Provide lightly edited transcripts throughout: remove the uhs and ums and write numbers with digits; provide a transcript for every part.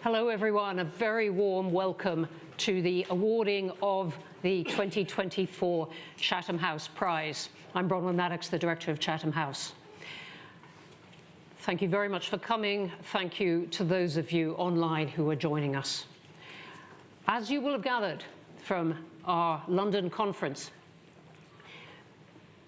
Hello, everyone. A very warm welcome to the awarding of the 2024 Chatham House Prize. I'm Bronwyn Maddox, the director of Chatham House. Thank you very much for coming. Thank you to those of you online who are joining us. As you will have gathered from our London conference,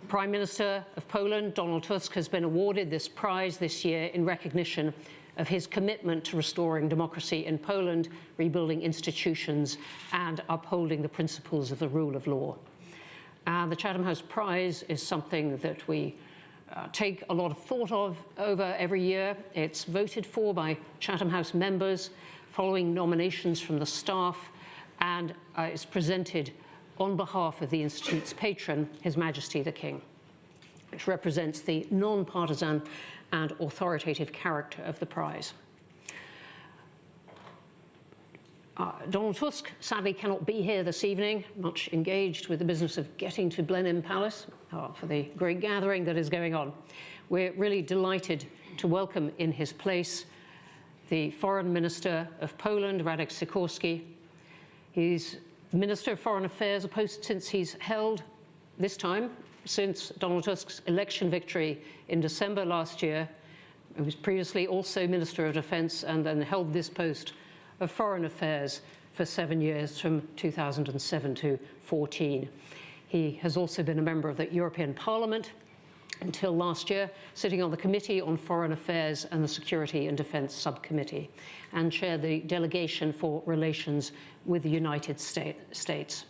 Prime Minister of Poland, Donald Tusk, has been awarded this prize this year in recognition of his commitment to restoring democracy in Poland, rebuilding institutions, and upholding the principles of the rule of law. And the Chatham House Prize is something that we take a lot of thought of over every year. It's voted for by Chatham House members following nominations from the staff, and is presented on behalf of the Institute's patron, His Majesty the King, which represents the non-partisan and authoritative character of the prize. Donald Tusk sadly cannot be here this evening, much engaged with the business of getting to Blenheim Palace for the great gathering that is going on. We're really delighted to welcome in his place the Foreign Minister of Poland, Radosław Sikorski. He's Minister of Foreign Affairs, a post since he's held this time since Donald Tusk's election victory in December last year. He was previously also Minister of Defence and then held this post of Foreign Affairs for 7 years from 2007 to 2014. He has also been a member of the European Parliament until last year, sitting on the Committee on Foreign Affairs and the Security and Defence Subcommittee, and chaired the Delegation for Relations with the United States.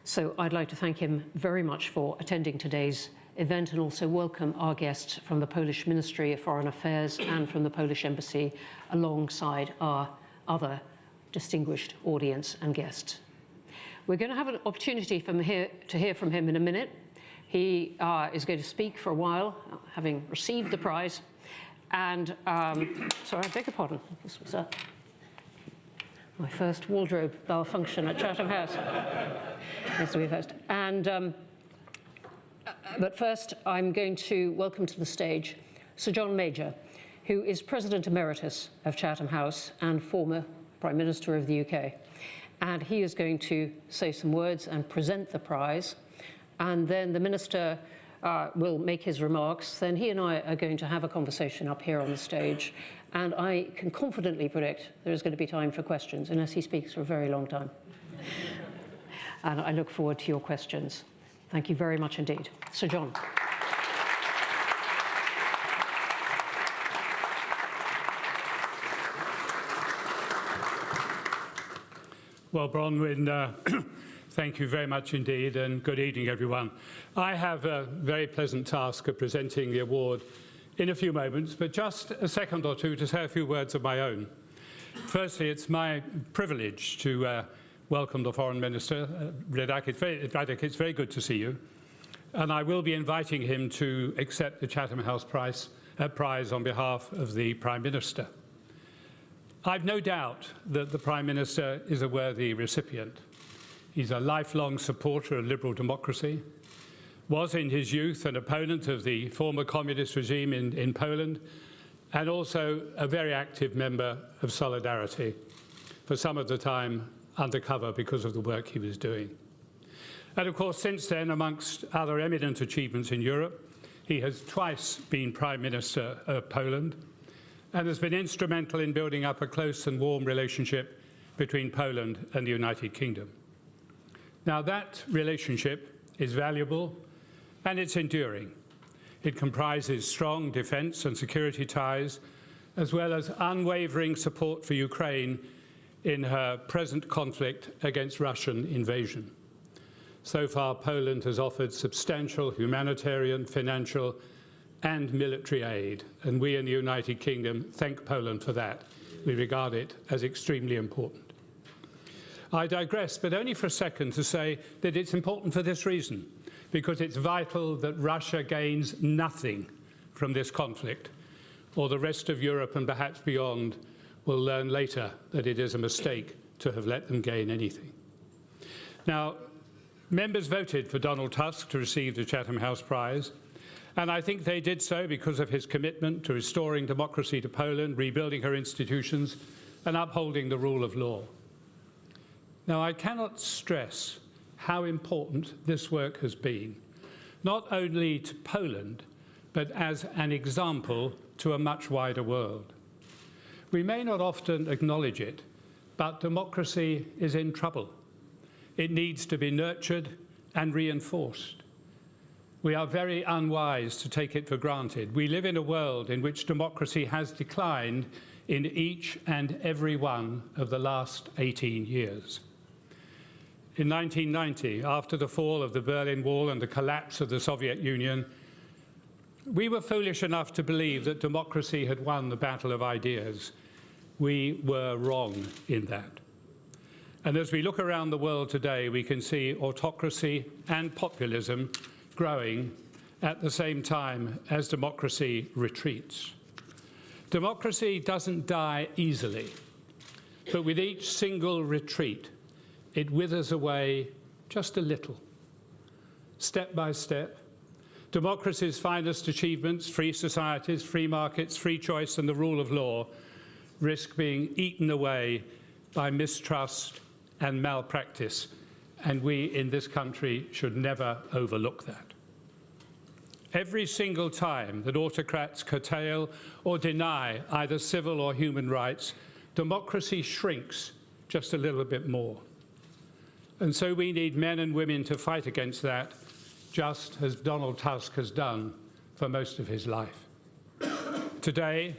So I'd like to thank him very much for attending today's event and also welcome our guests from the Polish Ministry of Foreign Affairs and from the Polish Embassy alongside our other distinguished audience and guests. We're going to have an opportunity to hear from him in a minute. He is going to speak for a while, having received the prize. And, sorry, I beg your pardon. This was my first wardrobe malfunction at Chatham House. Yes, we first. And, but first, I'm going to welcome to the stage Sir John Major, who is President Emeritus of Chatham House and former Prime Minister of the UK. And he is going to say some words and present the prize. And then the Minister will make his remarks. Then he and I are going to have a conversation up here on the stage. And I can confidently predict there is going to be time for questions, unless he speaks for a very long time. And I look forward to your questions. Thank you very much indeed. Sir John. Well, Bronwyn, thank you very much indeed, and good evening, everyone. I have a very pleasant task of presenting the award in a few moments, but just a second or two to say a few words of my own. Firstly, it's my privilege to welcome the Foreign Minister. Radek, it's very good to see you. And I will be inviting him to accept the Chatham House Prize on behalf of the Prime Minister. I've no doubt that the Prime Minister is a worthy recipient. He's a lifelong supporter of liberal democracy, was in his youth an opponent of the former communist regime in Poland, and also a very active member of Solidarity, for some of the time undercover because of the work he was doing. And of course, since then, amongst other eminent achievements in Europe, he has twice been Prime Minister of Poland and has been instrumental in building up a close and warm relationship between Poland and the United Kingdom. Now, that relationship is valuable and it's enduring. It comprises strong defence and security ties, as well as unwavering support for Ukraine in her present conflict against Russian invasion. So far, Poland has offered substantial humanitarian, financial, and military aid, and we in the United Kingdom thank Poland for that. We regard it as extremely important. I digress, but only for a second, to say that it's important for this reason, because it's vital that Russia gains nothing from this conflict, or the rest of Europe and perhaps beyond will learn later that it is a mistake to have let them gain anything. Now, members voted for Donald Tusk to receive the Chatham House Prize, and I think they did so because of his commitment to restoring democracy to Poland, rebuilding her institutions, and upholding the rule of law. Now, I cannot stress how important this work has been, not only to Poland, but as an example to a much wider world. We may not often acknowledge it, but democracy is in trouble. It needs to be nurtured and reinforced. We are very unwise to take it for granted. We live in a world in which democracy has declined in each and every one of the last 18 years. In 1990, after the fall of the Berlin Wall and the collapse of the Soviet Union, we were foolish enough to believe that democracy had won the battle of ideas. We were wrong in that. And as we look around the world today, we can see autocracy and populism growing at the same time as democracy retreats. Democracy doesn't die easily, but with each single retreat, it withers away just a little. Step by step, democracy's finest achievements, free societies, free markets, free choice and the rule of law, risk being eaten away by mistrust and malpractice, and we in this country should never overlook that. Every single time that autocrats curtail or deny either civil or human rights, democracy shrinks just a little bit more. And so we need men and women to fight against that, just as Donald Tusk has done for most of his life. Today,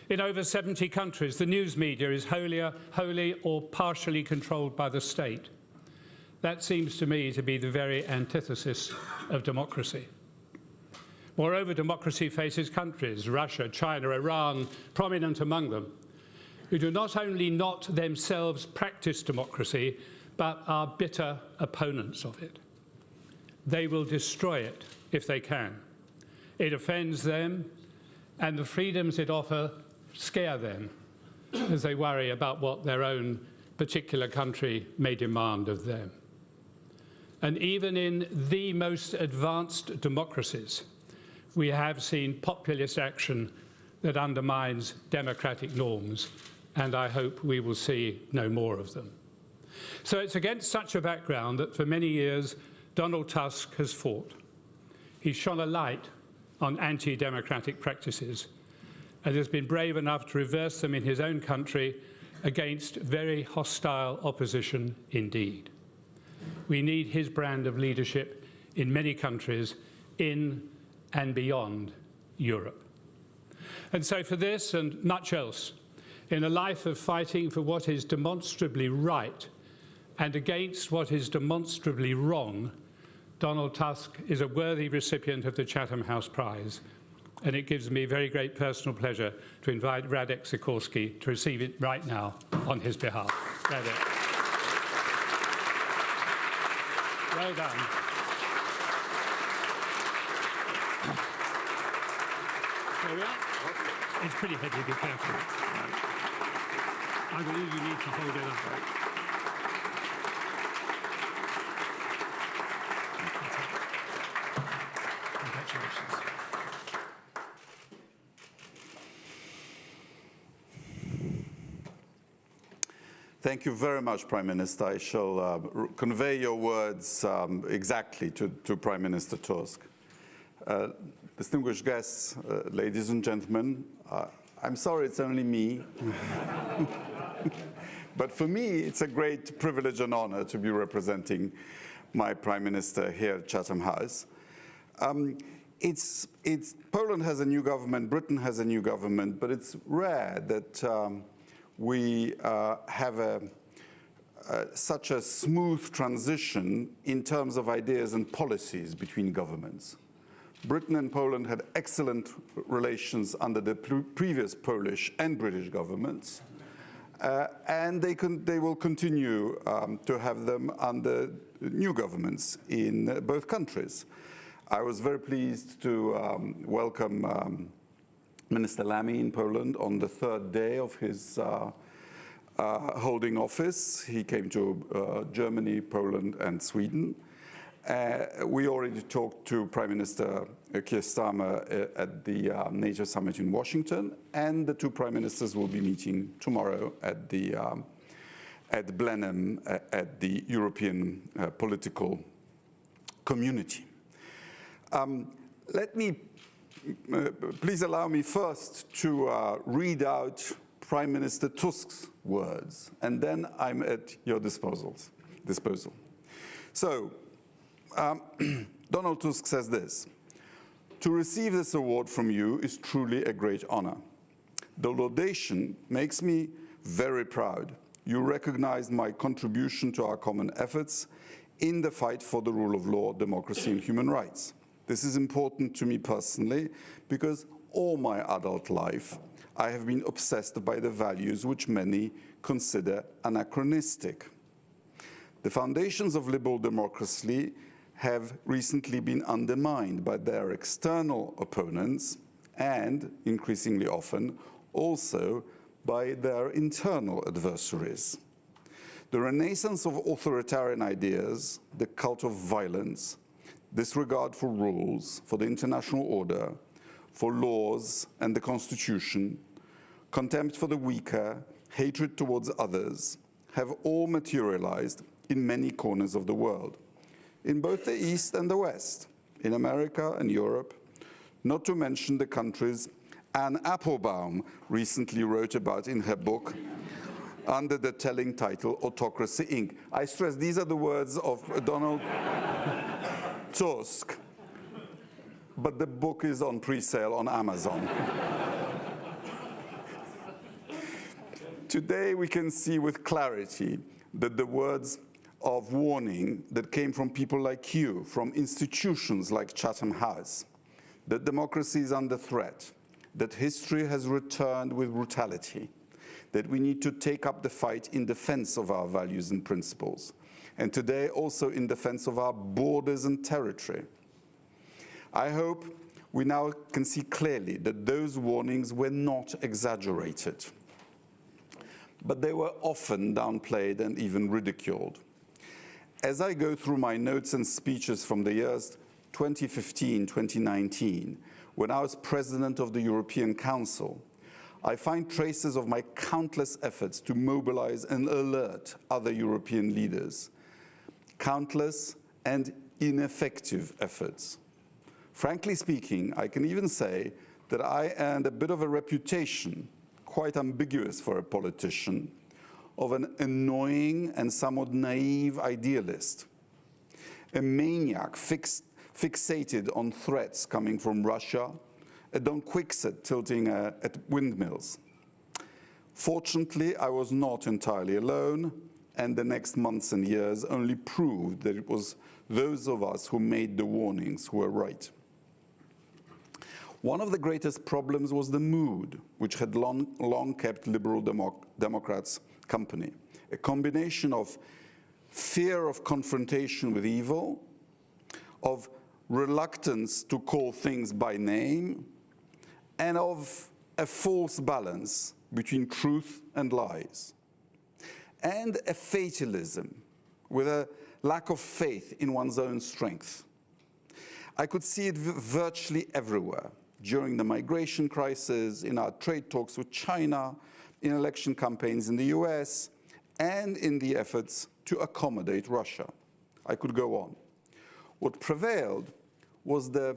in over 70 countries, the news media is wholly or partially controlled by the state. That seems to me to be the very antithesis of democracy. Moreover, democracy faces countries, Russia, China, Iran, prominent among them, who do not only not themselves practice democracy, but are bitter opponents of it. They will destroy it if they can. It offends them, and the freedoms it offers scare them as they worry about what their own particular country may demand of them. And even in the most advanced democracies, we have seen populist action that undermines democratic norms, and I hope we will see no more of them. So it's against such a background that for many years Donald Tusk has fought. He's shone a light on anti-democratic practices and has been brave enough to reverse them in his own country against very hostile opposition indeed. We need his brand of leadership in many countries in and beyond Europe. And so for this and much else, in a life of fighting for what is demonstrably right and against what is demonstrably wrong, Donald Tusk is a worthy recipient of the Chatham House Prize. And it gives me very great personal pleasure to invite Radosław Sikorski to receive it right now on his behalf. Radek. Well done. There we are. It's pretty heavy, be careful. I believe you need to hold it up. Congratulations. Thank you very much, Prime Minister. I shall convey your words exactly to Prime Minister Tusk. Distinguished guests, ladies and gentlemen, I'm sorry it's only me, but for me it's a great privilege and honor to be representing my Prime Minister here at Chatham House. Poland has a new government, Britain has a new government, but it's rare that we have such a smooth transition in terms of ideas and policies between governments. Britain and Poland had excellent relations under the previous Polish and British governments, and they will continue to have them under new governments in both countries. I was very pleased to welcome Minister Lamy in Poland on the third day of his holding office. He came to Germany, Poland, and Sweden. We already talked to Prime Minister Keir Starmer at the NATO summit in Washington, and the two prime ministers will be meeting tomorrow at Blenheim at the European political community. Please allow me first to read out Prime Minister Tusk's words, and then I'm at your disposal. So, Donald Tusk says this: "To receive this award from you is truly a great honor. The laudation makes me very proud. You recognized my contribution to our common efforts in the fight for the rule of law, democracy, and human rights. This is important to me personally because all my adult life I have been obsessed by the values which many consider anachronistic. The foundations of liberal democracy have recently been undermined by their external opponents and, increasingly often, also by their internal adversaries. The renaissance of authoritarian ideas, the cult of violence, disregard for rules, for the international order, for laws and the Constitution, contempt for the weaker, hatred towards others, have all materialized in many corners of the world, in both the East and the West, in America and Europe, not to mention the countries Anne Applebaum recently wrote about in her book under the telling title Autocracy, Inc. I stress these are the words of Donald Tusk, but the book is on pre-sale on Amazon. Today we can see with clarity that the words of warning that came from people like you, from institutions like Chatham House, that democracy is under threat, that history has returned with brutality, that we need to take up the fight in defense of our values and principles, and today also in defense of our borders and territory. I hope we now can see clearly that those warnings were not exaggerated, but they were often downplayed and even ridiculed. As I go through my notes and speeches from the years 2015, 2019, when I was president of the European Council, I find traces of my countless efforts to mobilize and alert other European leaders. Countless and ineffective efforts. Frankly speaking, I can even say that I earned a bit of a reputation, quite ambiguous for a politician, of an annoying and somewhat naive idealist, a maniac fixated on threats coming from Russia, a Don Quixote tilting at windmills. Fortunately, I was not entirely alone, and the next months and years only proved that it was those of us who made the warnings who were right. One of the greatest problems was the mood, which had long kept liberal Democrats company, a combination of fear of confrontation with evil, of reluctance to call things by name, and of a false balance between truth and lies, and a fatalism with a lack of faith in one's own strength. I could see it virtually everywhere, during the migration crisis, in our trade talks with China, in election campaigns in the US, and in the efforts to accommodate Russia. I could go on. What prevailed was the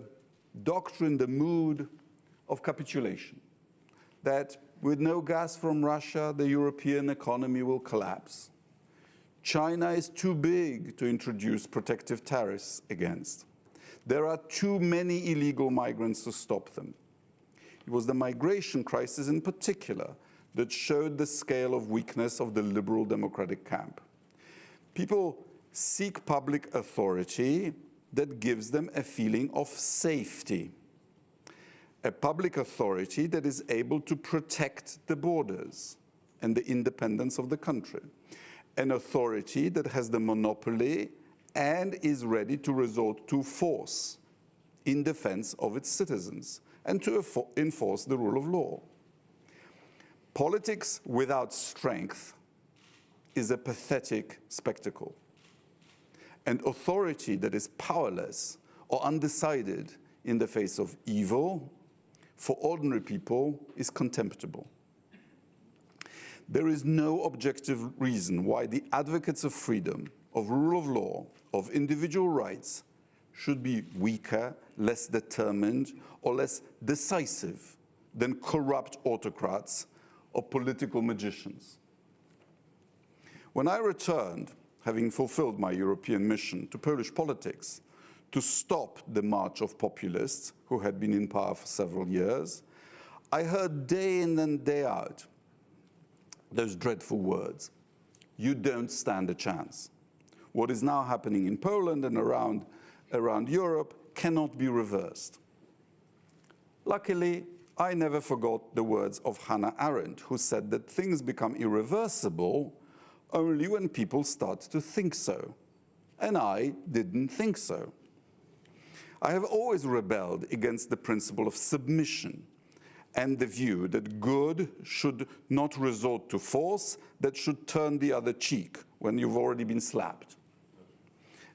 doctrine, the mood of capitulation, that with no gas from Russia, the European economy will collapse. China is too big to introduce protective tariffs against. There are too many illegal migrants to stop them. It was the migration crisis in particular that showed the scale of weakness of the liberal democratic camp. People seek public authority that gives them a feeling of safety. A public authority that is able to protect the borders and the independence of the country. An authority that has the monopoly and is ready to resort to force in defense of its citizens and to enforce the rule of law. Politics without strength is a pathetic spectacle. And authority that is powerless or undecided in the face of evil for ordinary people is contemptible. There is no objective reason why the advocates of freedom, of rule of law, of individual rights should be weaker, less determined, or less decisive than corrupt autocrats or political magicians. When I returned, having fulfilled my European mission, to Polish politics, to stop the march of populists who had been in power for several years, I heard day in and day out those dreadful words: you don't stand a chance. What is now happening in Poland and around Europe cannot be reversed. Luckily, I never forgot the words of Hannah Arendt, who said that things become irreversible only when people start to think so. And I didn't think so. I have always rebelled against the principle of submission and the view that good should not resort to force, that should turn the other cheek when you've already been slapped.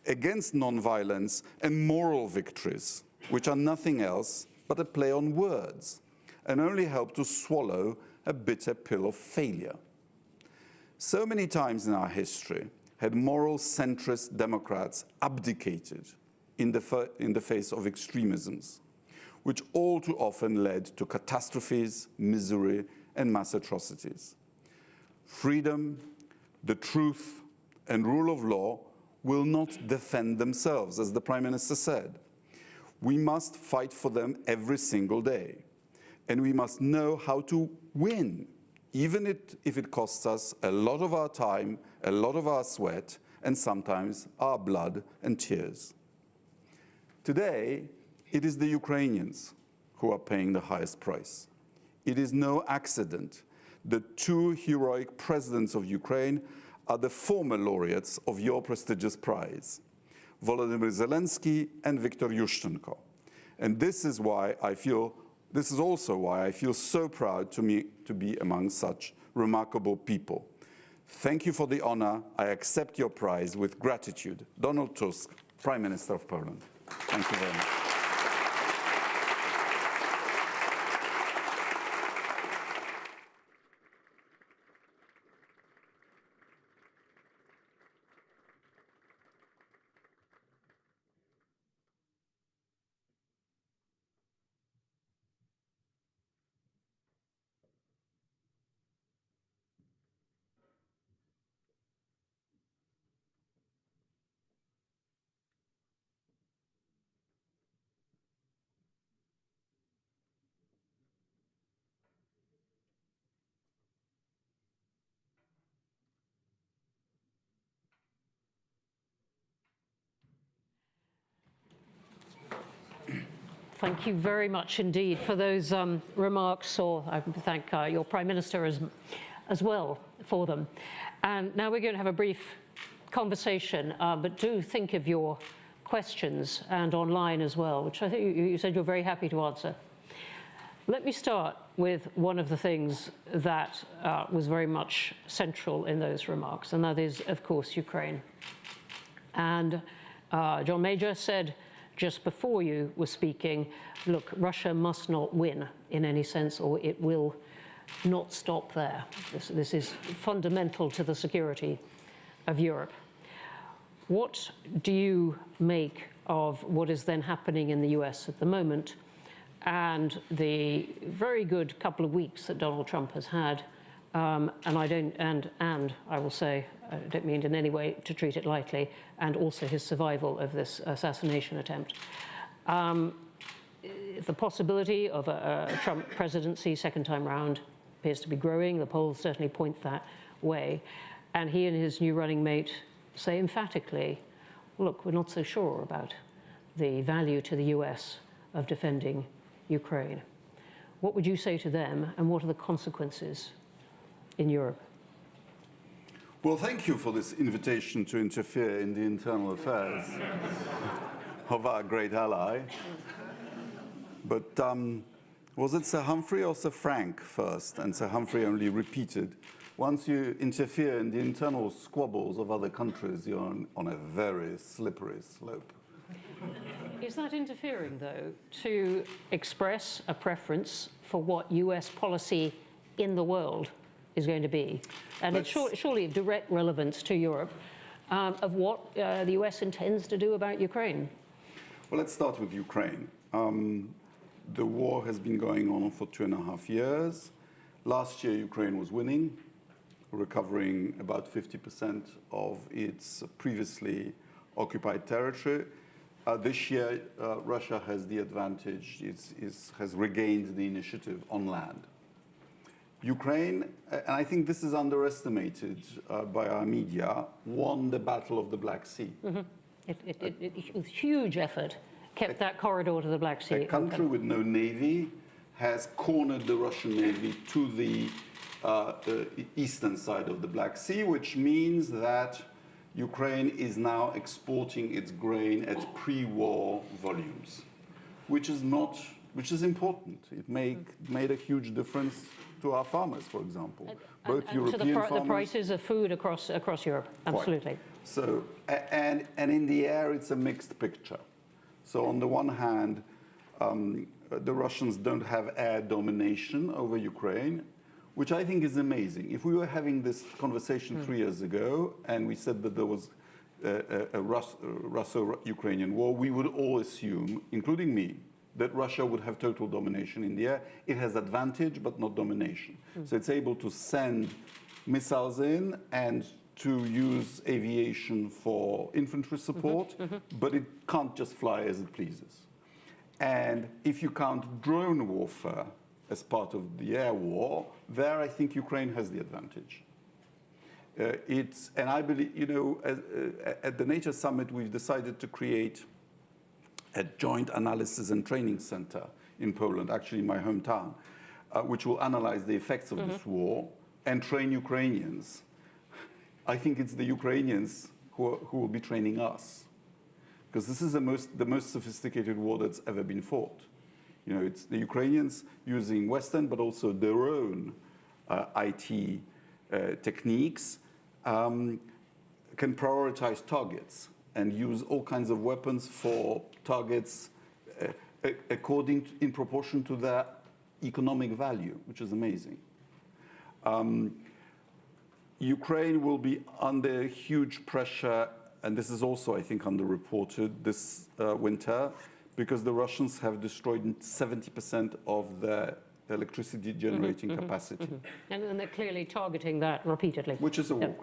Against non-violence and moral victories, which are nothing else but a play on words and only help to swallow a bitter pill of failure. So many times in our history had moral centrist Democrats abdicated in the face of extremisms, which all too often led to catastrophes, misery, and mass atrocities. Freedom, the truth, and rule of law will not defend themselves, as the Prime Minister said. We must fight for them every single day. And we must know how to win, even if it costs us a lot of our time, a lot of our sweat, and sometimes our blood and tears. Today, it is the Ukrainians who are paying the highest price. It is no accident that two heroic presidents of Ukraine are the former laureates of your prestigious prize, Volodymyr Zelenskyy and Viktor Yushchenko. And this is also why I feel so proud to be among such remarkable people. Thank you for the honor. I accept your prize with gratitude. Donald Tusk, Prime Minister of Poland. Thank you very much. Thank you very much indeed for those remarks, or I thank your Prime Minister as well for them. And now we're going to have a brief conversation, but do think of your questions and online as well, which I think you said you're very happy to answer. Let me start with one of the things that was very much central in those remarks, and that is, of course, Ukraine. And John Major said just before you were speaking, look, Russia must not win in any sense, or it will not stop there. This is fundamental to the security of Europe. What do you make of what is then happening in the US at the moment, and the very good couple of weeks that Donald Trump has had? And I will say, I don't mean in any way to treat it lightly, and also his survival of this assassination attempt. The possibility of a Trump presidency second time round appears to be growing. The polls certainly point that way. And he and his new running mate say emphatically, look, we're not so sure about the value to the US of defending Ukraine. What would you say to them, and what are the consequences in Europe? Well, thank you for this invitation to interfere in the internal affairs of our great ally. But was it Sir Humphrey or Sir Frank first? And Sir Humphrey only repeated, once you interfere in the internal squabbles of other countries, you're on a very slippery slope. Is that interfering, though, to express a preference for what US policy in the world is going to be? And it's surely a direct relevance to Europe of what the US intends to do about Ukraine. Well, let's start with Ukraine. The war has been going on for 2.5 years. Last year, Ukraine was winning, recovering about 50% of its previously occupied territory. This year, Russia has the advantage, has regained the initiative on land. Ukraine, and I think this is underestimated by our media, won the Battle of the Black Sea. Mm-hmm. It with huge effort, kept that corridor to the Black Sea. A country with no navy has cornered the Russian Navy to the eastern side of the Black Sea, which means that Ukraine is now exporting its grain at pre-war volumes, which is important. It made a huge difference to our farmers, for example, both European farmers. The prices of food across Europe, absolutely. Quite. So, and in the air, it's a mixed picture. So on the one hand, the Russians don't have air domination over Ukraine, which I think is amazing. If we were having this conversation 3 years ago and we said that there was a Russo-Ukrainian war, we would all assume, including me, that Russia would have total domination in the air. It has advantage, but not domination. So it's able to send missiles in and to use aviation for infantry support, but it can't just fly as it pleases. And if you count drone warfare as part of the air war, there I think Ukraine has the advantage. And I believe, you know, at the NATO summit, we've decided to create a joint analysis and training center in Poland, actually in my hometown, which will analyze the effects of this war and train Ukrainians. I think it's the Ukrainians who will be training us, because this is the most sophisticated war that's ever been fought. You know, it's the Ukrainians using Western, but also their own IT techniques, can prioritize targets and use all kinds of weapons for targets in proportion to their economic value, which is amazing. Ukraine will be under huge pressure, and this is also, I think, underreported this winter, because the Russians have destroyed 70% of their electricity generating capacity. And they're clearly targeting that repeatedly. Which is a war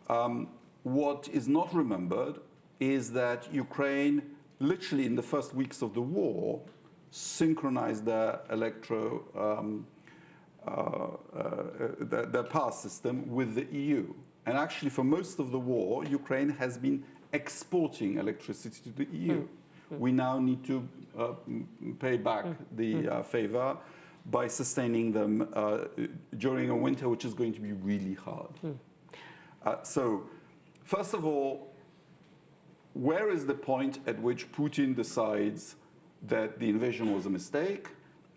crime. What is not remembered is that Ukraine, literally in the first weeks of the war, synchronized their their power system with the EU. And actually, for most of the war, Ukraine has been exporting electricity to the EU. We now need to pay back the favor by sustaining them during a winter which is going to be really hard. So, first of all, where is the point at which Putin decides that the invasion was a mistake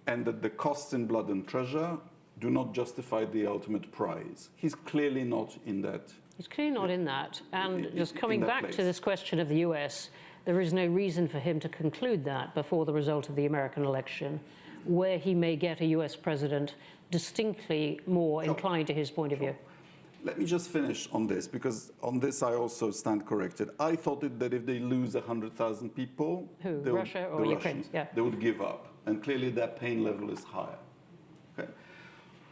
and that the costs in blood and treasure do not justify the ultimate prize? He's clearly not in that. He's clearly not in that. And just coming back to this question of the US, there is no reason for him to conclude that before the result of the American election, where he may get a US president distinctly more inclined to his point of view. Let me just finish on this, because on this I also stand corrected. I thought that if they lose 100,000 people, Russia or Ukraine? Yeah. They would give up. And clearly their pain level is higher. Okay?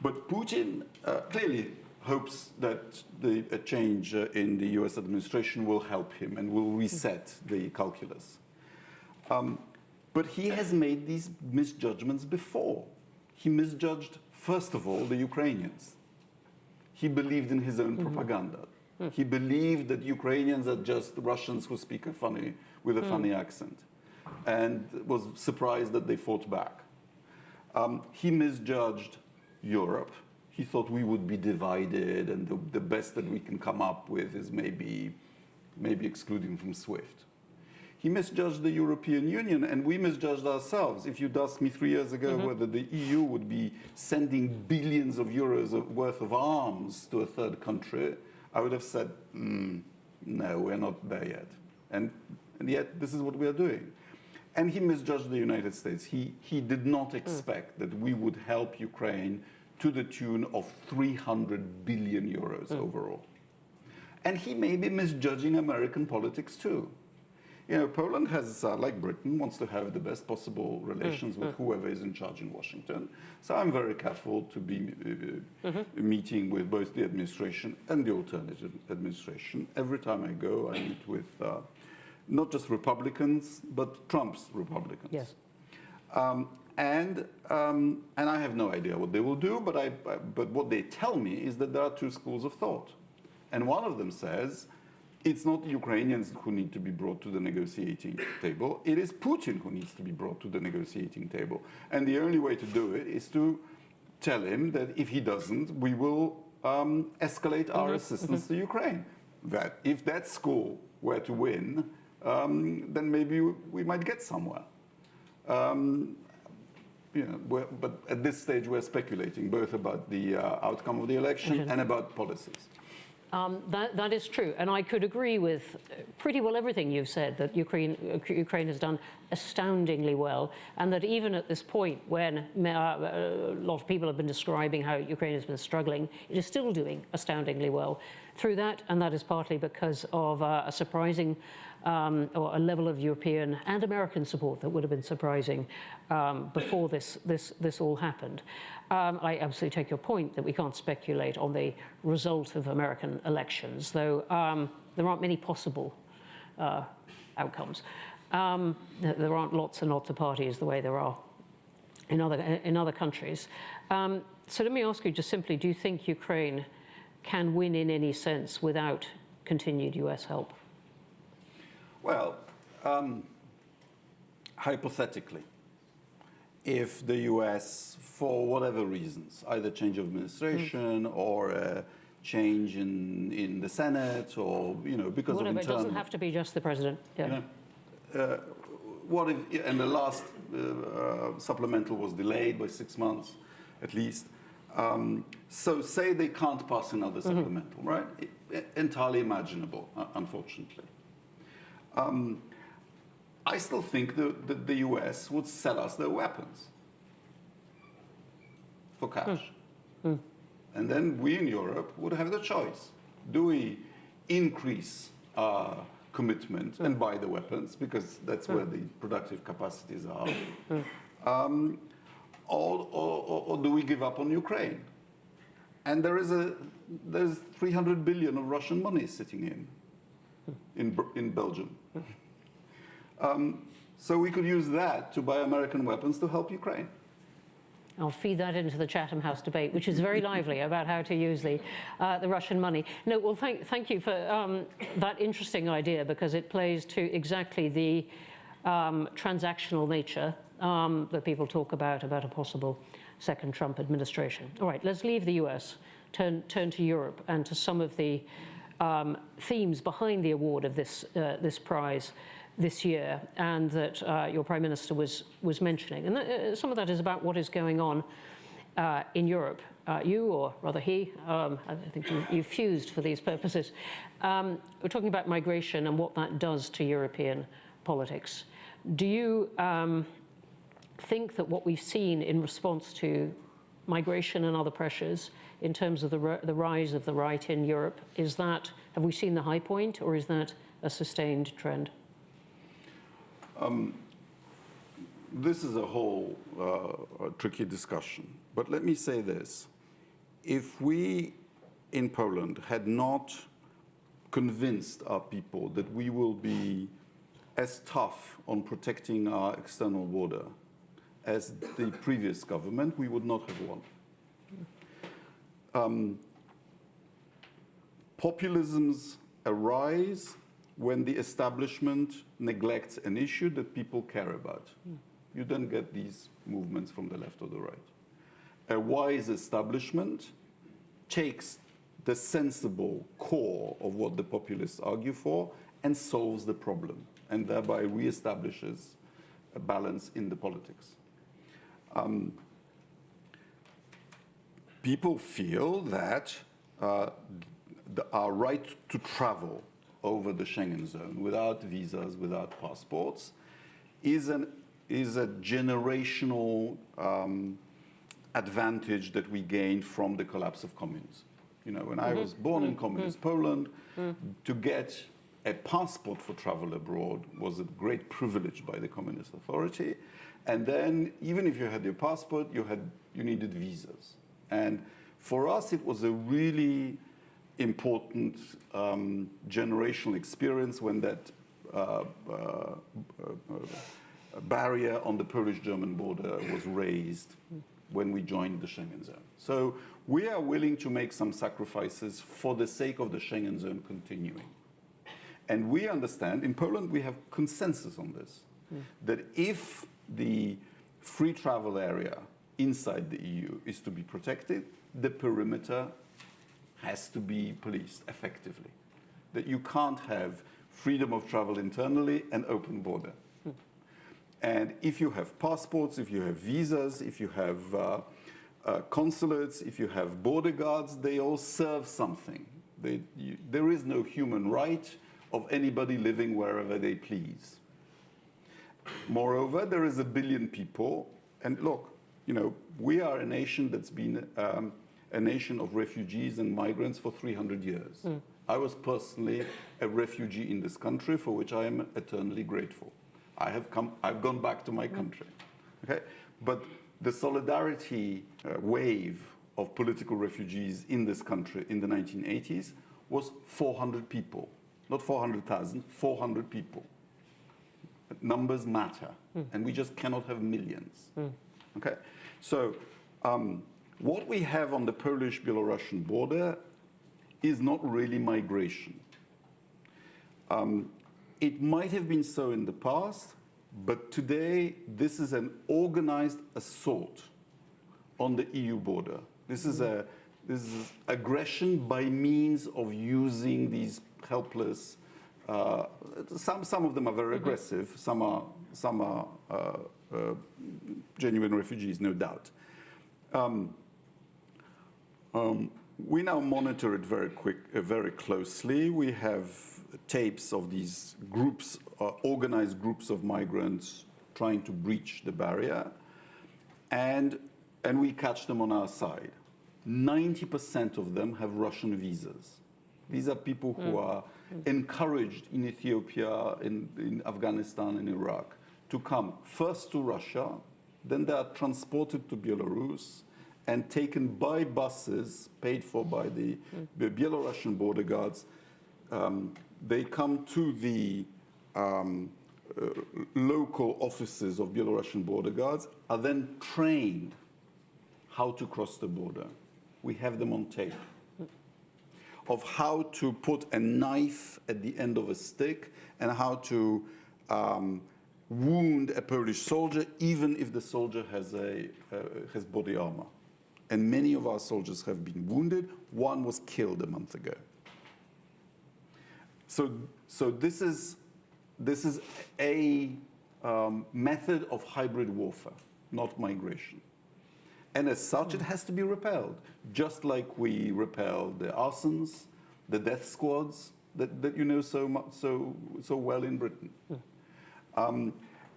But Putin clearly hopes that a change in the US administration will help him and will reset the calculus. But he has made these misjudgments before. He misjudged, first of all, the Ukrainians. He believed in his own propaganda. He believed that Ukrainians are just Russians who speak with a funny accent, and was surprised that they fought back. He misjudged Europe. He thought we would be divided, and the best that we can come up with is maybe excluding from SWIFT. He misjudged the European Union, and we misjudged ourselves. If you'd asked me 3 years ago whether the EU would be sending billions of euros worth of arms to a third country, I would have said, no, we're not there yet. And And yet, this is what we are doing. And he misjudged the United States. He did not expect that we would help Ukraine to the tune of 300 billion euros overall. And he may be misjudging American politics too. You know, Poland has, like Britain, wants to have the best possible relations with whoever is in charge in Washington. So I'm very careful to be meeting with both the administration and the alternative administration. Every time I go, I meet with not just Republicans, but Trump's Republicans. Yes. And I have no idea what they will do, but what they tell me is that there are two schools of thought. And one of them says, it's not the Ukrainians who need to be brought to the negotiating table. It is Putin who needs to be brought to the negotiating table. And the only way to do it is to tell him that if he doesn't, we will escalate our assistance to Ukraine. That if that school were to win, then maybe we might get somewhere. You know, but at this stage, we're speculating both about the outcome of the election and about policies. That is true, and I could agree with pretty well everything you've said, that Ukraine has done astoundingly well, and that even at this point when a lot of people have been describing how Ukraine has been struggling, it is still doing astoundingly well through that, and that is partly because of a surprising or a level of European and American support that would have been surprising before this all happened. I absolutely take your point that we can't speculate on the result of American elections, though there aren't many possible outcomes. There aren't lots and lots of parties the way there are in other countries. So let me ask you just simply, do you think Ukraine can win in any sense without continued US help? Well, hypothetically, if the US, for whatever reasons, either change of administration or a change in the Senate, or because whatever, of internal, it doesn't have to be just the president. Yeah. What if? And the last supplemental was delayed by 6 months, at least. So say they can't pass another supplemental, right? Entirely imaginable, unfortunately. I still think that the US would sell us their weapons for cash. And then we in Europe would have the choice. Do we increase our commitment and buy the weapons, because that's where the productive capacities are, or do we give up on Ukraine? And there's 300 billion of Russian money sitting in Belgium. So we could use that to buy American weapons to help Ukraine. I'll feed that into the Chatham House debate, which is very lively, about how to use the Russian money. No, well, thank you for that interesting idea, because it plays to exactly the transactional nature that people talk about a possible second Trump administration. All right, let's leave the US, turn to Europe and to some of the themes behind the award of this prize this year, and that your Prime Minister was mentioning. And some of that is about what is going on in Europe. You, or rather he, I think you fused for these purposes. We're talking about migration and what that does to European politics. Do you think that what we've seen in response to migration and other pressures in terms of the rise of the right in Europe, have we seen the high point, or is that a sustained trend? This is a whole tricky discussion. But let me say this. If we in Poland had not convinced our people that we will be as tough on protecting our external border as the previous government, we would not have won. Populisms arise when the establishment neglects an issue that people care about. You don't get these movements from the left or the right. A wise establishment takes the sensible core of what the populists argue for and solves the problem, and thereby reestablishes a balance in the politics. People feel that our right to travel over the Schengen zone, without visas, without passports, is a generational advantage that we gained from the collapse of communism. You know, when I was born in communist Poland, to get a passport for travel abroad was a great privilege by the communist authority. And then, even if you had your passport, you needed visas. And for us, it was a really important generational experience when that barrier on the Polish-German border was raised when we joined the Schengen zone. So we are willing to make some sacrifices for the sake of the Schengen zone continuing. And we understand, in Poland, we have consensus on this, that if the free travel area inside the EU is to be protected, the perimeter has to be policed effectively. That you can't have freedom of travel internally and open border. And if you have passports, if you have visas, if you have consulates, if you have border guards, they all serve something. There is no human right of anybody living wherever they please. Moreover, there is 1 billion people, and look, you know, we are a nation that's been a nation of refugees and migrants for 300 years. I was personally a refugee in this country, for which I am eternally grateful. I've gone back to my country. Okay? But the solidarity wave of political refugees in this country in the 1980s was 400 people. Not 400,000, 400 people. But numbers matter, and we just cannot have millions. Okay? So what we have on the Polish-Belarusian border is not really migration. It might have been so in the past, but today this is an organized assault on the EU border. This is aggression by means of using these helpless. Some of them are very aggressive. Some are genuine refugees, no doubt. We now monitor it very closely. We have tapes of these groups, organized groups of migrants trying to breach the barrier, and we catch them on our side. 90% of them have Russian visas. These are people who are encouraged in Ethiopia, in Afghanistan, in Iraq, to come first to Russia, then they are transported to Belarus and taken by buses paid for by the Belarusian border guards. They come to the local offices of Belarusian border guards, are then trained how to cross the border. We have them on tape of how to put a knife at the end of a stick and how to wound a Polish soldier, even if the soldier has body armor. And many of our soldiers have been wounded. One was killed a month ago. So this is a method of hybrid warfare, not migration. And as such, it has to be repelled, just like we repel the arsons, the death squads that you know so well in Britain.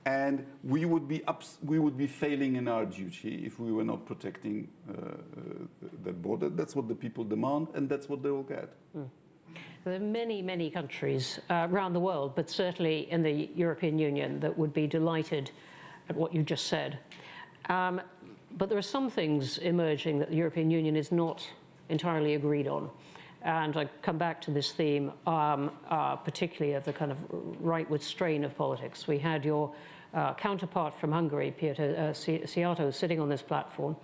And we would be failing in our duty if we were not protecting that border. That's what the people demand, and that's what they will get. There are many, many countries around the world, but certainly in the European Union, that would be delighted at what you just said. But there are some things emerging that the European Union is not entirely agreed on. And I come back to this theme, particularly of the kind of rightward strain of politics. We had your counterpart from Hungary, Péter Szijjártó, sitting on this platform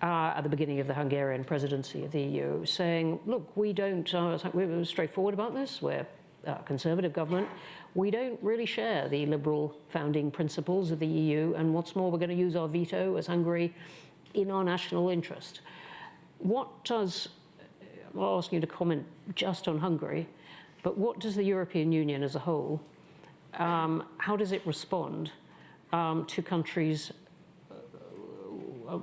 at the beginning of the Hungarian presidency of the EU, saying, look, we don't, we're straightforward about this, we're a conservative government, we don't really share the liberal founding principles of the EU, and what's more, we're going to use our veto as Hungary in our national interest. What does, I'm not asking you to comment just on Hungary, but what does the European Union as a whole, how does it respond to countries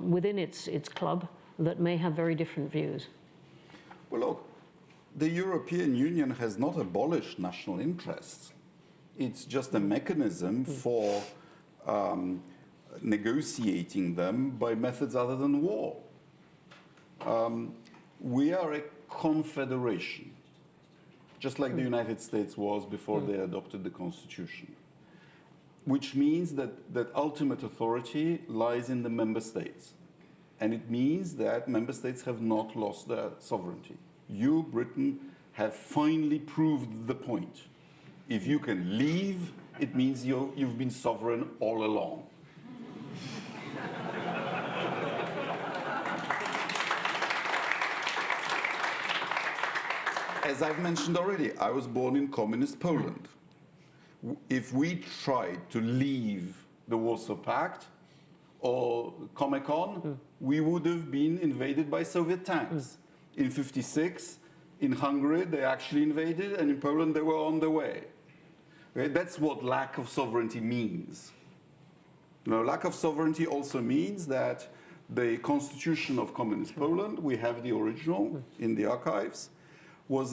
within its club that may have very different views? Well, look, the European Union has not abolished national interests. It's just a mechanism for negotiating them by methods other than war. We are a confederation, just like the United States was before they adopted the Constitution, which means that ultimate authority lies in the member states. And it means that member states have not lost their sovereignty. You, Britain, have finally proved the point. If you can leave, it means you've been sovereign all along. As I've mentioned already, I was born in communist Poland. If we tried to leave the Warsaw Pact or Comecon, we would have been invaded by Soviet tanks. In '56, in Hungary, they actually invaded, and in Poland, they were on the way. Okay? That's what lack of sovereignty means. Now, lack of sovereignty also means that the constitution of communist Poland, we have the original in the archives, was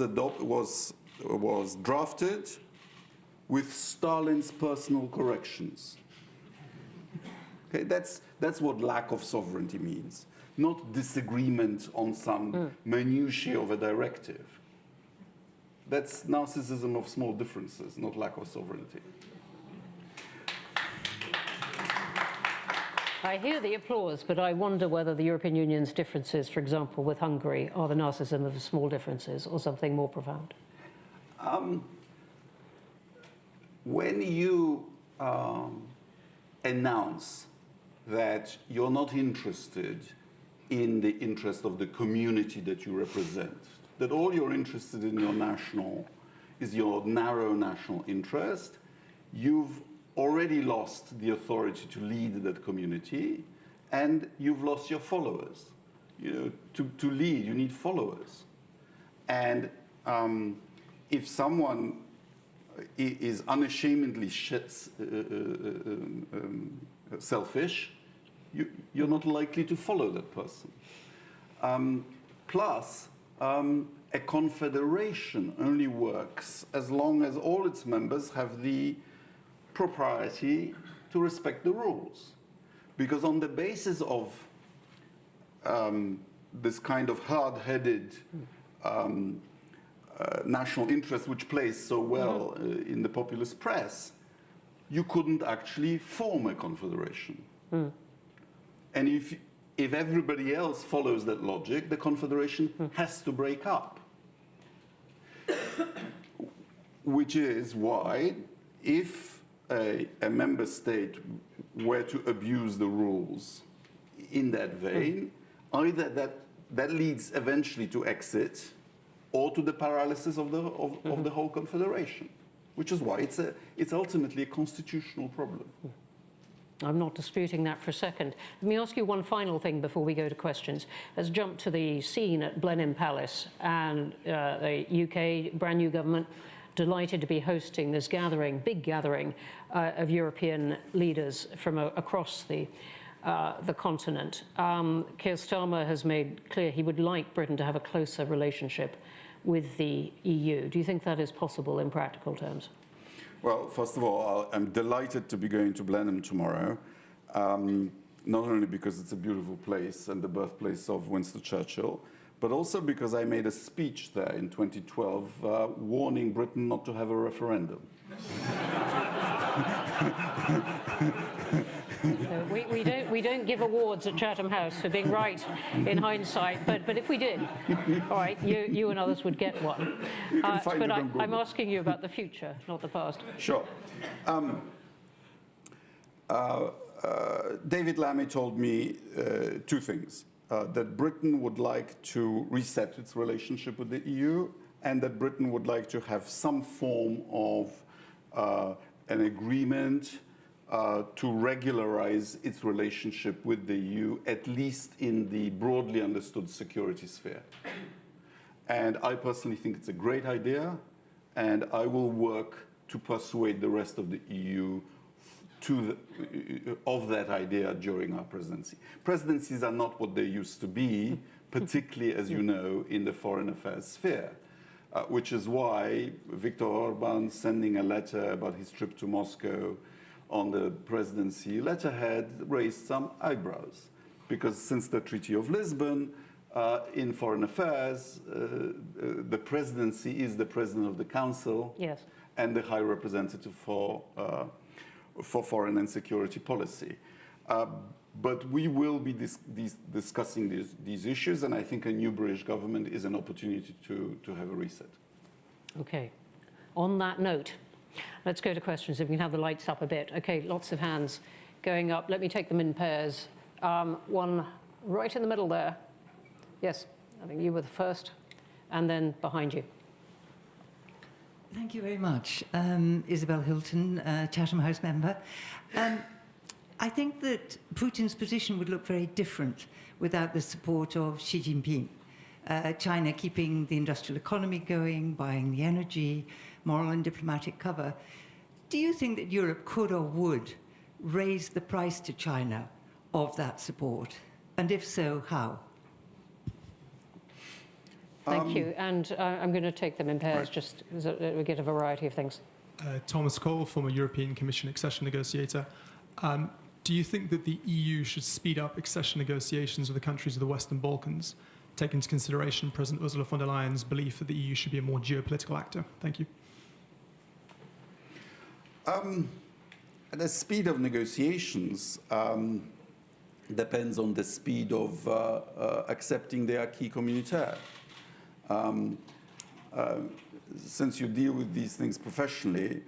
drafted with Stalin's personal corrections. Okay, that's what lack of sovereignty means, not disagreement on some minutiae of a directive. That's narcissism of small differences, not lack of sovereignty. I hear the applause, but I wonder whether the European Union's differences, for example, with Hungary, are the narcissism of small differences or something more profound. When you announce that you're not interested in the interest of the community that you represent, that all you're interested in is your narrow national interest, you've already lost the authority to lead that community, and you've lost your followers. You know, to lead, you need followers. And if someone is unashamedly selfish, you're not likely to follow that person. Plus, a confederation only works as long as all its members have the propriety to respect the rules. Because on the basis of this kind of hard-headed national interest, which plays so well in the populist press, you couldn't actually form a confederation. And if everybody else follows that logic, the confederation has to break up. Which is why, if a member state were to abuse the rules in that vein, either that leads eventually to exit or to the paralysis of the whole confederation, which is why it's ultimately a constitutional problem. I'm not disputing that for a second. Let me ask you one final thing before we go to questions. Let's jump to the scene at Blenheim Palace, and the UK brand new government delighted to be hosting this gathering, big gathering of European leaders from across the continent. Keir Starmer has made clear he would like Britain to have a closer relationship with the EU. Do you think that is possible in practical terms? Well, first of all, I'm delighted to be going to Blenheim tomorrow, not only because it's a beautiful place and the birthplace of Winston Churchill, but also because I made a speech there in 2012 warning Britain not to have a referendum. We don't give awards at Chatham House for being right in hindsight, but if we did, all right, you and others would get one. But I'm asking you about the future, not the past. Sure. David Lammy told me two things. That Britain would like to reset its relationship with the EU, and that Britain would like to have some form of an agreement to regularize its relationship with the EU, at least in the broadly understood security sphere. And I personally think it's a great idea, and I will work to persuade the rest of the EU of that idea during our presidency. Presidencies are not what they used to be, particularly, as you know, in the foreign affairs sphere. which is why Viktor Orban sending a letter about his trip to Moscow on the presidency letterhead raised some eyebrows. Because since the Treaty of Lisbon, in foreign affairs, the presidency is the president of the council. Yes. And the High Representative for Foreign and Security Policy. But we will be discussing these issues, and I think a new British government is an opportunity to have a reset. Okay. On that note, let's go to questions, if we can have the lights up a bit. Okay, lots of hands going up. Let me take them in pairs. One right in the middle there. Yes, I think you were the first, and then behind you. Thank you very much. Isabel Hilton, Chatham House member. I think that Putin's position would look very different without the support of Xi Jinping. China keeping the industrial economy going, buying the energy, moral and diplomatic cover. Do you think that Europe could or would raise the price to China of that support? And if so, how? Thank you. And I'm going to take them in pairs, Right. just so that we get a variety of things. Thomas Cole, former European Commission accession negotiator. Do you think that the EU should speed up accession negotiations with the countries of the Western Balkans, take into consideration President Ursula von der Leyen's belief that the EU should be a more geopolitical actor? Thank you. The speed of negotiations depends on the speed of accepting the acquis communautaire. Since you deal with these things professionally,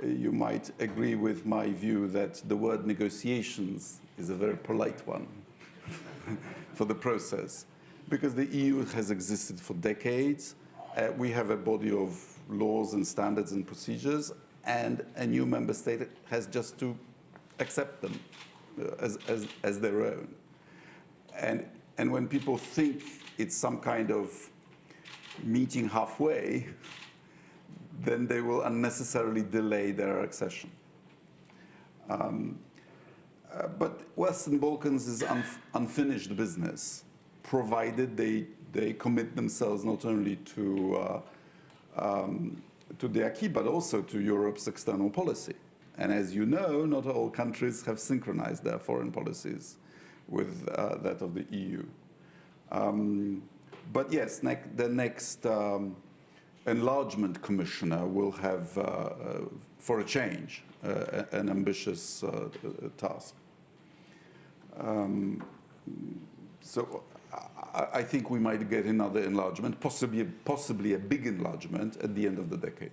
you might agree with my view that the word negotiations is a very polite one for the process, because the EU has existed for decades. We have a body of laws and standards and procedures, and a new member state has just to accept them as their own. And when people think it's some kind of meeting halfway, then they will unnecessarily delay their accession. But Western Balkans is unfinished business, provided they commit themselves not only to the acquis, but also to Europe's external policy. And as you know, not all countries have synchronized their foreign policies with that of the EU. But yes, the next enlargement commissioner will have, for a change, an ambitious task. So I think we might get another enlargement, possibly a big enlargement at the end of the decade.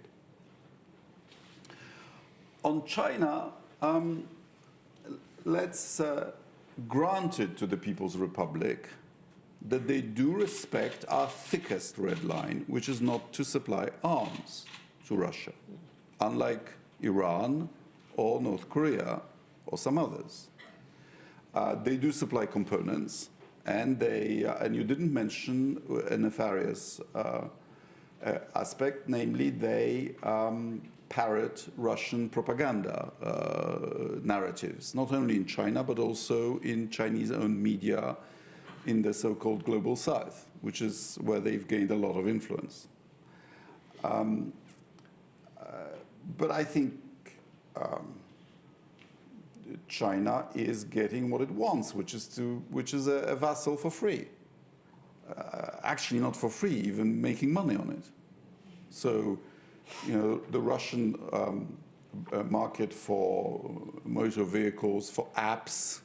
On China, let's grant it to the People's Republic that they do respect our thickest red line, which is not to supply arms to Russia, unlike Iran or North Korea or some others. They do supply components, and you didn't mention a nefarious aspect, namely they parrot Russian propaganda narratives, not only in China, but also in Chinese-owned media in the so-called Global South, which is where they've gained a lot of influence. But I think China is getting what it wants, which is a vassal for free. Actually, not for free, even making money on it. So, you know, the Russian market for motor vehicles, for apps,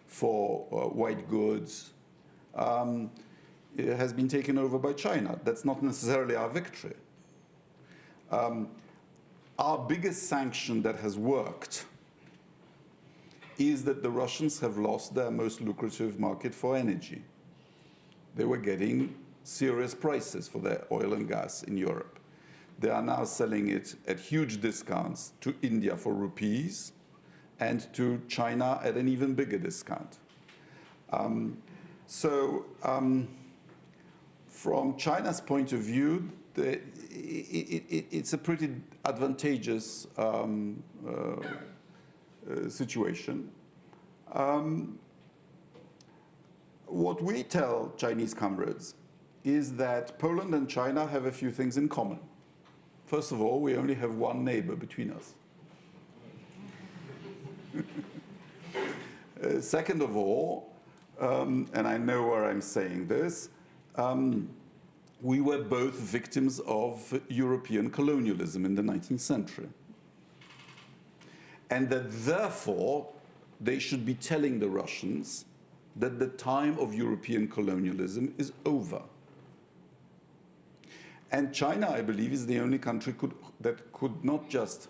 for white goods, it has been taken over by China. That's not necessarily our victory. Our biggest sanction that has worked is that the Russians have lost their most lucrative market for energy. They were getting serious prices for their oil and gas in Europe. They are now selling it at huge discounts to India for rupees and to China at an even bigger discount. From China's point of view, it's a pretty advantageous situation. What we tell Chinese comrades is that Poland and China have a few things in common. First of all, we only have one neighbor between us. Second of all, and I know where I'm saying this, we were both victims of European colonialism in the 19th century. And that therefore, they should be telling the Russians that the time of European colonialism is over. And China, I believe, is the only country that could not just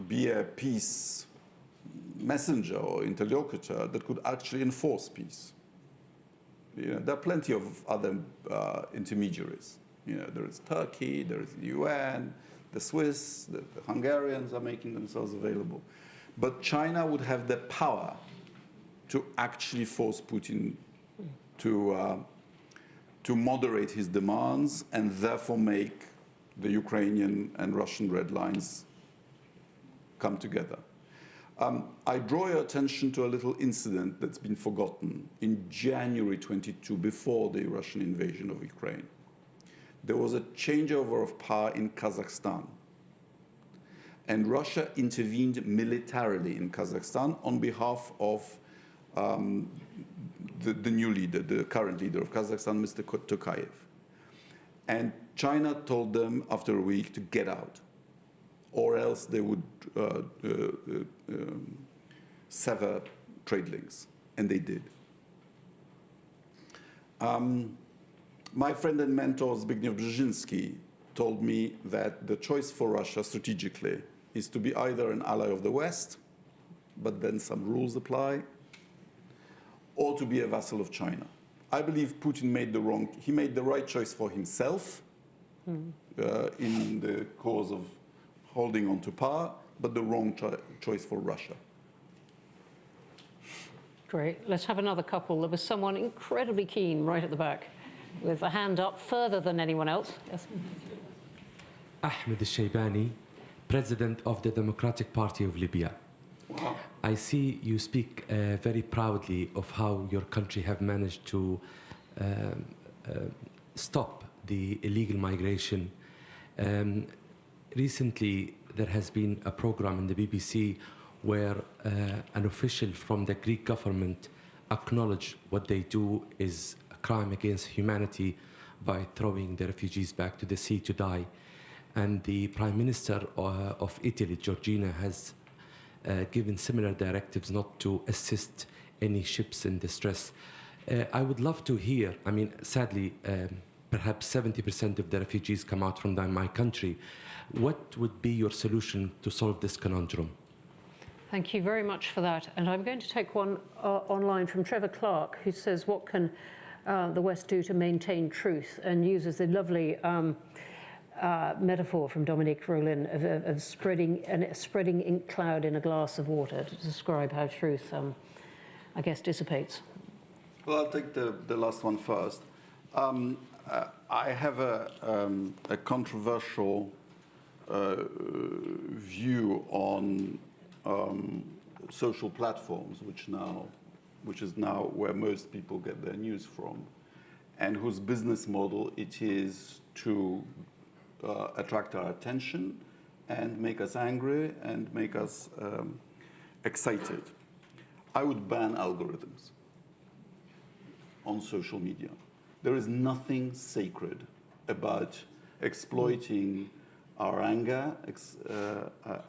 be a peace messenger or interlocutor, that could actually enforce peace. You know, there are plenty of other intermediaries. You know, there is Turkey, there is the UN, the Swiss, the Hungarians are making themselves available. But China would have the power to actually force Putin to moderate his demands and therefore make the Ukrainian and Russian red lines come together. I draw your attention to a little incident that's been forgotten. In January 22, before the Russian invasion of Ukraine, there was a changeover of power in Kazakhstan. And Russia intervened militarily in Kazakhstan on behalf of the new leader, the current leader of Kazakhstan, Mr. Tokayev. And China told them after a week to get out, or else they would sever trade links. And they did. My friend and mentor Zbigniew Brzezinski told me that the choice for Russia strategically is to be either an ally of the West, but then some rules apply, or to be a vassal of China. I believe Putin made the right choice for himself in the cause of holding on to power, but the wrong choice for Russia. Great. Let's have another couple. There was someone incredibly keen right at the back with a hand up further than anyone else. Yes. Ahmed al-Shaybani, President of the Democratic Party of Libya. Wow. I see you speak very proudly of how your country have managed to stop the illegal migration. Recently, there has been a program in the BBC where an official from the Greek government acknowledged what they do is a crime against humanity by throwing the refugees back to the sea to die. And the Prime Minister of Italy, Georgina, has given similar directives not to assist any ships in distress. I would love to hear, I mean, sadly, perhaps 70% of the refugees come out from my country. What would be your solution to solve this conundrum? Thank you very much for that. And I'm going to take one online from Trevor Clark, who says, what can the West do to maintain truth? And uses the lovely metaphor from Dominique Rollin of spreading ink cloud in a glass of water to describe how truth, I guess, dissipates. Well, I'll take the last one first. I have a controversial view on social platforms, which is now where most people get their news from, and whose business model it is to attract our attention and make us angry and make us excited. I would ban algorithms on social media. There is nothing sacred about exploiting our anger,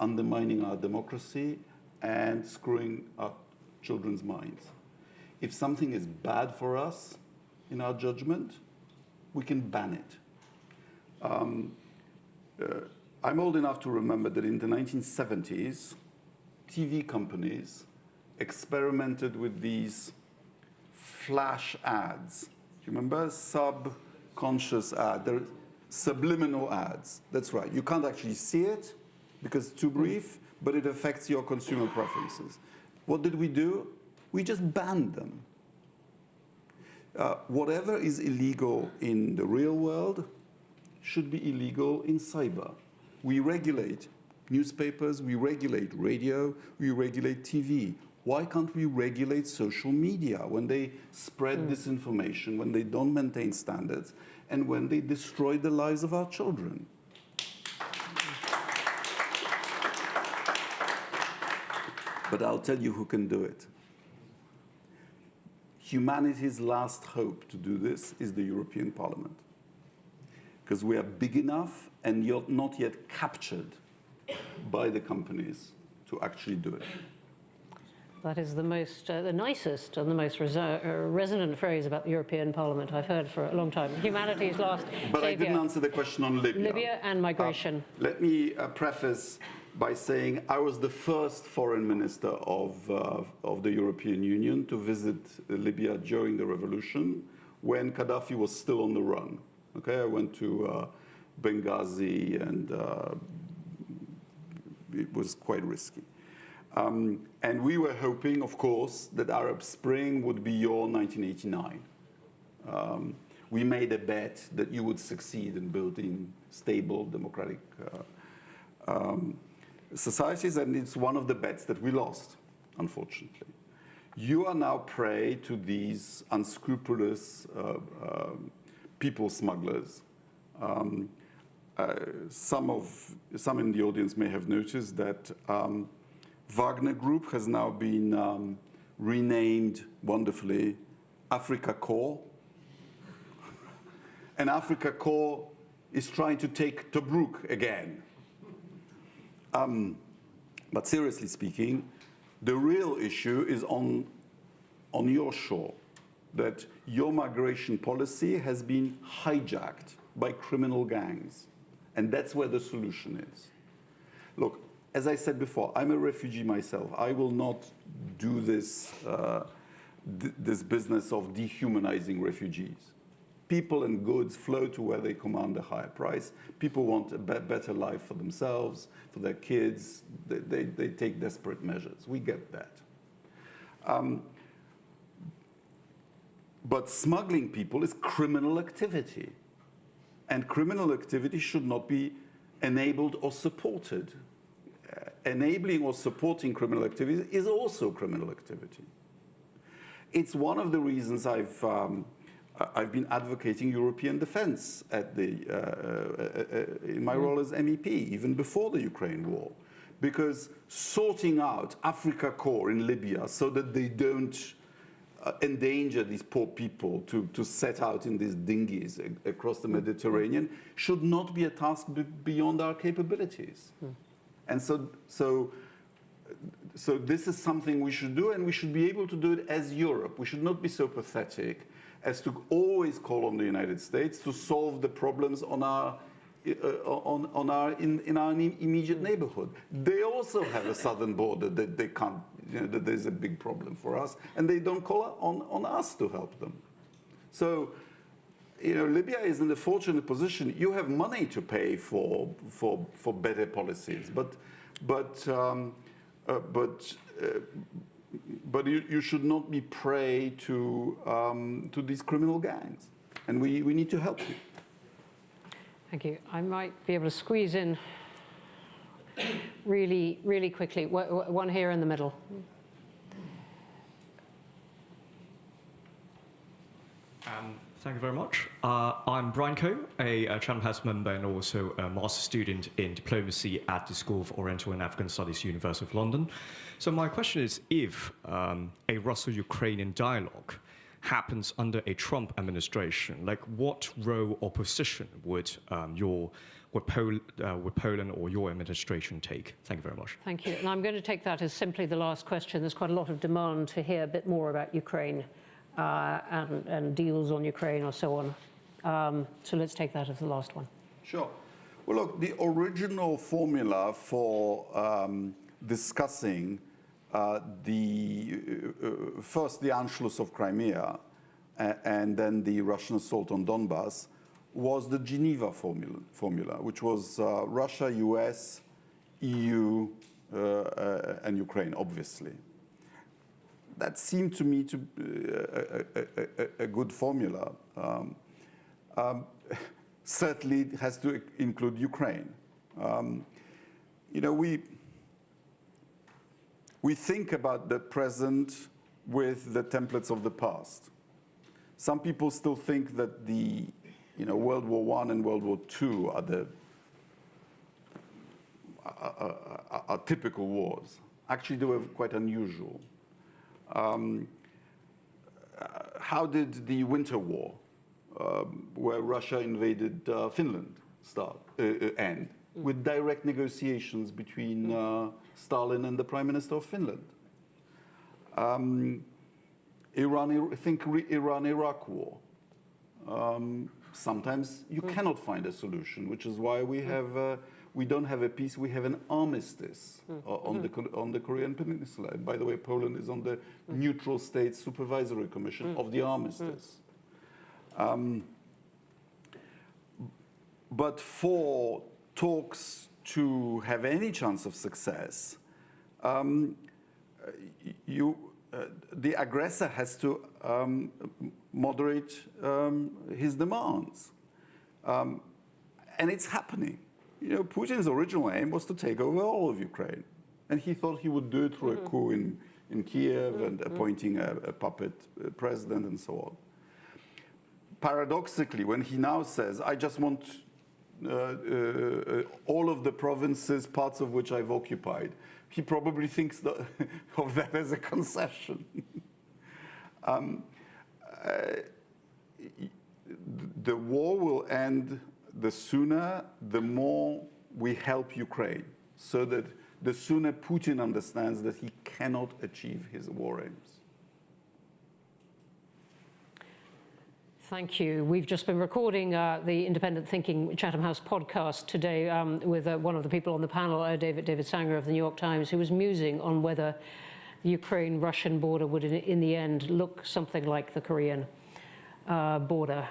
undermining our democracy, and screwing up children's minds. If something is bad for us, in our judgment, we can ban it. I'm old enough to remember that in the 1970s, TV companies experimented with these flash ads. Do you remember? Subconscious ad. They're subliminal ads. That's right. You can't actually see it because it's too brief, but it affects your consumer preferences. What did we do? We just banned them. Whatever is illegal in the real world should be illegal in cyber. We regulate newspapers, we regulate radio, we regulate TV. Why can't we regulate social media when they spread disinformation, when they don't maintain standards, and when they destroy the lives of our children? But I'll tell you who can do it. Humanity's last hope to do this is the European Parliament. Because we are big enough and not yet captured by the companies to actually do it. That is the most, the nicest and the most resonant phrase about the European Parliament I've heard for a long time. Humanity's last But savior. I didn't answer the question on Libya. Libya and migration. Let me preface by saying I was the first foreign minister of the European Union to visit Libya during the revolution when Gaddafi was still on the run. Okay, I went to Benghazi and it was quite risky. And we were hoping, of course, that Arab Spring would be your 1989. We made a bet that you would succeed in building stable, democratic societies, and it's one of the bets that we lost, unfortunately. You are now prey to these unscrupulous people smugglers. Some in the audience may have noticed that Wagner Group has now been renamed wonderfully Africa Corps. And Africa Corps is trying to take Tobruk again. But seriously speaking, the real issue is on your shore, that your migration policy has been hijacked by criminal gangs. And that's where the solution is. Look, as I said before, I'm a refugee myself. I will not do this, this business of dehumanizing refugees. People and goods flow to where they command a higher price. People want a better life for themselves, for their kids. They take desperate measures. We get that. But smuggling people is criminal activity. And criminal activity should not be enabled or supported. Enabling or supporting criminal activity is also criminal activity. It's one of the reasons I've been advocating European defense at in my role as MEP, even before the Ukraine war. Because sorting out Africa Corps in Libya so that they don't endanger these poor people to set out in these dinghies across the Mediterranean should not be a task beyond our capabilities. And so this is something we should do, and we should be able to do it as Europe. We should not be so pathetic as to always call on the United States to solve the problems in our immediate neighborhood. They also have a southern border that they can't, that there's a big problem for us, and they don't call on us to help them. So, Libya is in a fortunate position. You have money to pay for better policies, but you should not be prey to these criminal gangs, and we need to help you. Thank you. I might be able to squeeze in really, really quickly. One here in the middle. Thank you very much. I'm Brian Coe, a Chatham House member and also a master's student in diplomacy at the School of Oriental and African Studies, University of London. So my question is, if a Russo-Ukrainian dialogue happens under a Trump administration, like what role or position would Poland or your administration take? Thank you very much. Thank you. And I'm going to take that as simply the last question. There's quite a lot of demand to hear a bit more about Ukraine and deals on Ukraine or so on. So let's take that as the last one. Sure. Well, look, the original formula for discussing first the Anschluss of Crimea and then the Russian assault on Donbass was the Geneva formula, which was Russia, US, EU, and Ukraine, obviously. That seemed to me to be a good formula. Certainly, it has to include Ukraine. we think about the present with the templates of the past. Some people still think that the World War I and World War II are typical wars. Actually, they were quite unusual. How did the Winter War, where Russia invaded Finland, end? With direct negotiations between Stalin and the Prime Minister of Finland. Iran-Iraq war. Sometimes you cannot find a solution, which is why we don't have a peace, we have an armistice on the Korean Peninsula. And by the way, Poland is on the Neutral States Supervisory Commission of the armistice. But for talks to have any chance of success, the aggressor has to moderate his demands. And it's happening. Putin's original aim was to take over all of Ukraine. And he thought he would do it through a coup in Kiev and appointing a puppet president and so on. Paradoxically, when he now says, I just want all of the provinces, parts of which I've occupied, he probably thinks of that as a concession. The war will end the sooner, the more we help Ukraine, so that the sooner Putin understands that he cannot achieve his war aims. Thank you. We've just been recording the Independent Thinking Chatham House podcast today with one of the people on the panel, David Sanger of the New York Times, who was musing on whether the Ukraine-Russian border would, in the end, look something like the Korean border,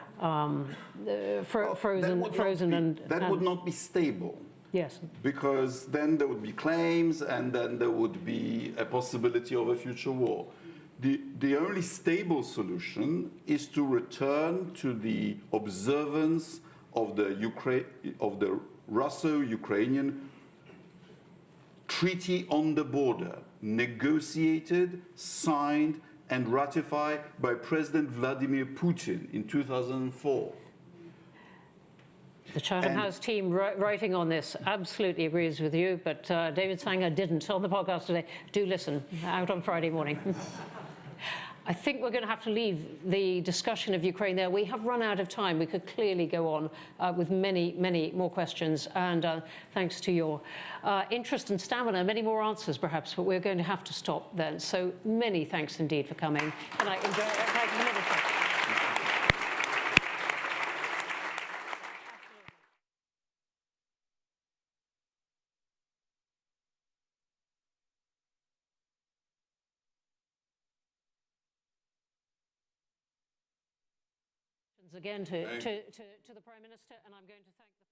frozen and... That would not be stable. Yes. Because then there would be claims, and then there would be a possibility of a future war. The only stable solution is to return to the observance of the Russo-Ukrainian treaty on the border, negotiated, signed, and ratified by President Vladimir Putin in 2004. The Chatham House team writing on this absolutely agrees with you, but David Sanger didn't on the podcast today. Do listen, out on Friday morning. I think we're going to have to leave the discussion of Ukraine there. We have run out of time. We could clearly go on with many, many more questions. And thanks to your interest and stamina, many more answers perhaps, but we're going to have to stop then. So many thanks indeed for coming. And I enjoy it. Thank you, Minister. Again to the Prime Minister, and I'm going to thank the